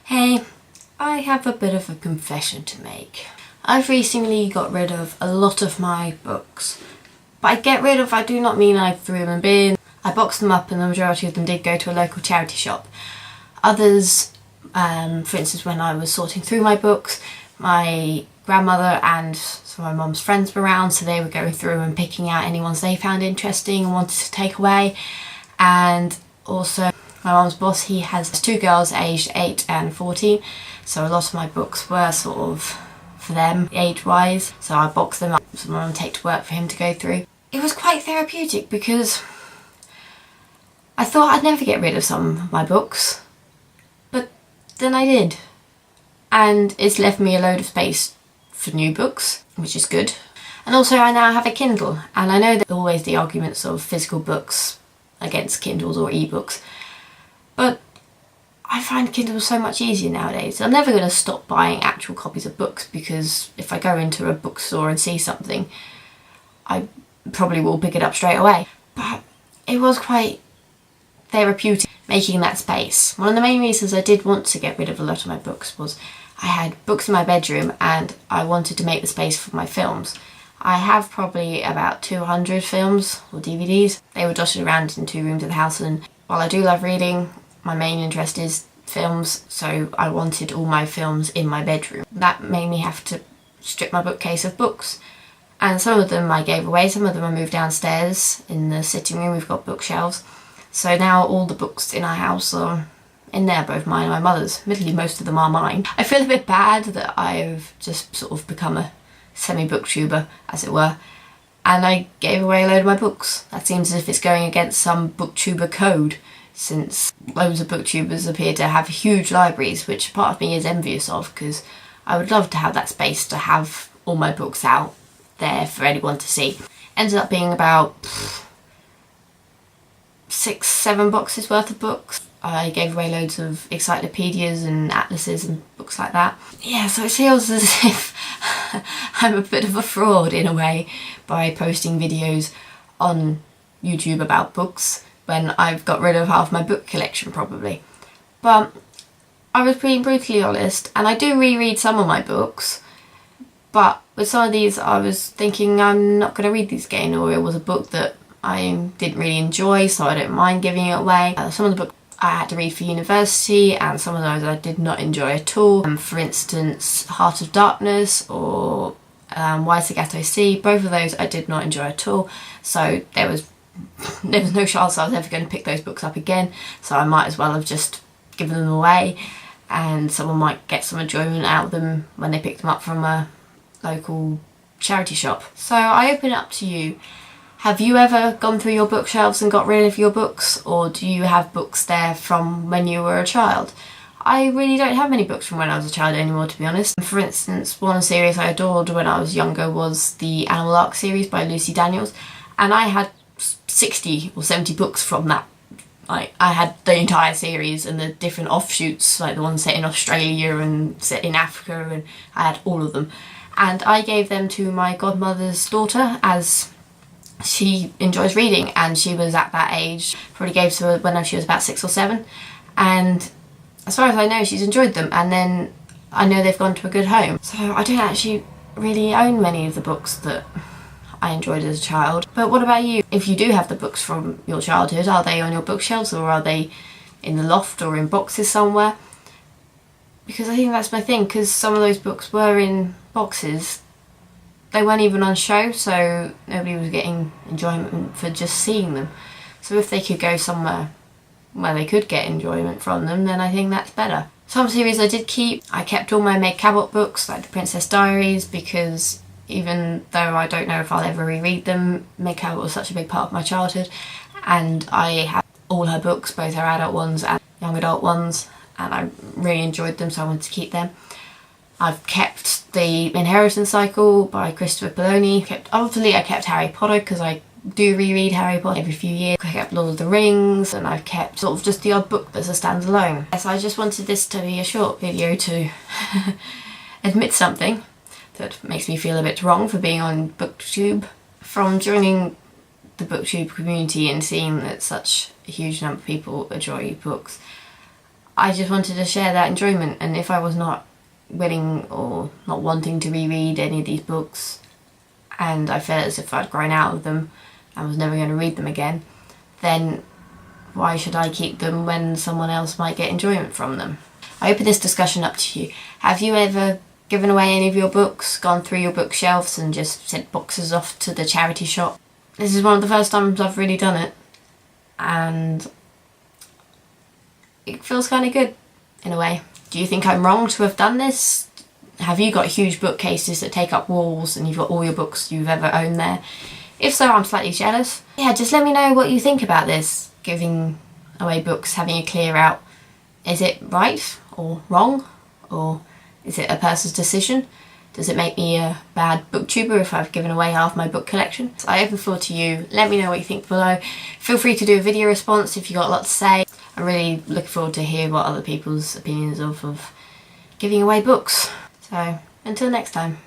Hey, I have a bit of a confession to make. I've recently got rid of a lot of my books. By get rid of, I do not mean I threw them in bin. I boxed them up and the majority of them did go to a local charity shop. Others, for instance when I was sorting through my books, my grandmother and some of my mum's friends were around, so they were going through and picking out any ones they found interesting and wanted to take away. And also my mum's boss, he has two girls aged 8 and 14, so a lot of my books were sort of for them age-wise, so I boxed them up for mum to take to work for him to go through. It was quite therapeutic because I thought I'd never get rid of some of my books, but then I did. And it's left me a load of space for new books, which is good. And also I now have a Kindle, and I know there's always the arguments of physical books against Kindles or ebooks, but I find Kindle so much easier nowadays. I'm never going to stop buying actual copies of books, because if I go into a bookstore and see something, I probably will pick it up straight away. But it was quite therapeutic making that space. One of the main reasons I did want to get rid of a lot of my books was I had books in my bedroom and I wanted to make the space for my films. I have probably about 200 films or DVDs. They were dotted around in 2 rooms of the house, and while I do love reading, my main interest is films, so I wanted all my films in my bedroom. That made me have to strip my bookcase of books, and some of them I gave away, some of them I moved downstairs. In the sitting room we've got bookshelves, so now all the books in our house are in there, both mine and my mother's. Admittedly, most of them are mine. I feel a bit bad that I've just sort of become a semi-booktuber, as it were, and I gave away a load of my books. That seems as if it's going against some booktuber code, since loads of booktubers appear to have huge libraries, which part of me is envious of, because I would love to have that space to have all my books out there for anyone to see. Ended up being about 6-7 boxes worth of books. I gave away loads of encyclopedias and atlases and books like that. Yeah, so it feels as if I'm a bit of a fraud in a way by posting videos on YouTube about books when I've got rid of half my book collection probably. But I was being brutally honest, and I do reread some of my books, but with some of these I was thinking I'm not going to read these again, or it was a book that I didn't really enjoy, so I don't mind giving it away. Some of the books I had to read for university, and some of those I did not enjoy at all. For instance, Heart of Darkness or Why Sagato Sea, both of those I did not enjoy at all, so there was no chance I was ever going to pick those books up again, so I might as well have just given them away, and someone might get some enjoyment out of them when they pick them up from a local charity shop. So I open it up to you. Have you ever gone through your bookshelves and got rid of your books, or do you have books there from when you were a child? I really don't have many books from when I was a child anymore, to be honest. For instance, one series I adored when I was younger was the Animal Ark series by Lucy Daniels, and I had 60 or 70 books from that. I had the entire series and the different offshoots, like the ones set in Australia and set in Africa, and I had all of them. And I gave them to my godmother's daughter, as she enjoys reading, and she was at that age. Probably gave to her when she was about 6 or 7, and as far as I know she's enjoyed them, and then I know they've gone to a good home. So I don't actually really own many of the books that I enjoyed as a child. But what about you? If you do have the books from your childhood, are they on your bookshelves, or are they in the loft or in boxes somewhere? Because I think that's my thing, because some of those books were in boxes. They weren't even on show, so nobody was getting enjoyment for just seeing them. So if they could go somewhere where they could get enjoyment from them, then I think that's better. Some series I did keep. I kept all my Meg Cabot books, like the Princess Diaries, because even though I don't know if I'll ever reread them, Meg Cabot was such a big part of my childhood, and I have all her books, both her adult ones and young adult ones, and I really enjoyed them, so I wanted to keep them. I've kept the Inheritance Cycle by Christopher Paolini. Obviously I kept Harry Potter, because I do reread Harry Potter every few years. I kept Lord of the Rings, and I've kept sort of just the odd book that's a standalone. So I just wanted this to be a short video to admit something that makes me feel a bit wrong for being on BookTube. From joining the BookTube community and seeing that such a huge number of people enjoy books, I just wanted to share that enjoyment, and if I was not willing or not wanting to reread any of these books, and I felt as if I'd grown out of them and was never going to read them again, then why should I keep them when someone else might get enjoyment from them? I open this discussion up to you. Have you ever given away any of your books, gone through your bookshelves and just sent boxes off to the charity shop? This is one of the first times I've really done it, and it feels kind of good in a way. Do you think I'm wrong to have done this? Have you got huge bookcases that take up walls and you've got all your books you've ever owned there? If so, I'm slightly jealous. Yeah, just let me know what you think about this, giving away books, having a clear out. Is it right or wrong? Or is it a person's decision? Does it make me a bad booktuber if I've given away half my book collection? So I open the floor to you. Let me know what you think below. Feel free to do a video response if you've got a lot to say. I'm really looking forward to hear what other people's opinions of giving away books. So until next time.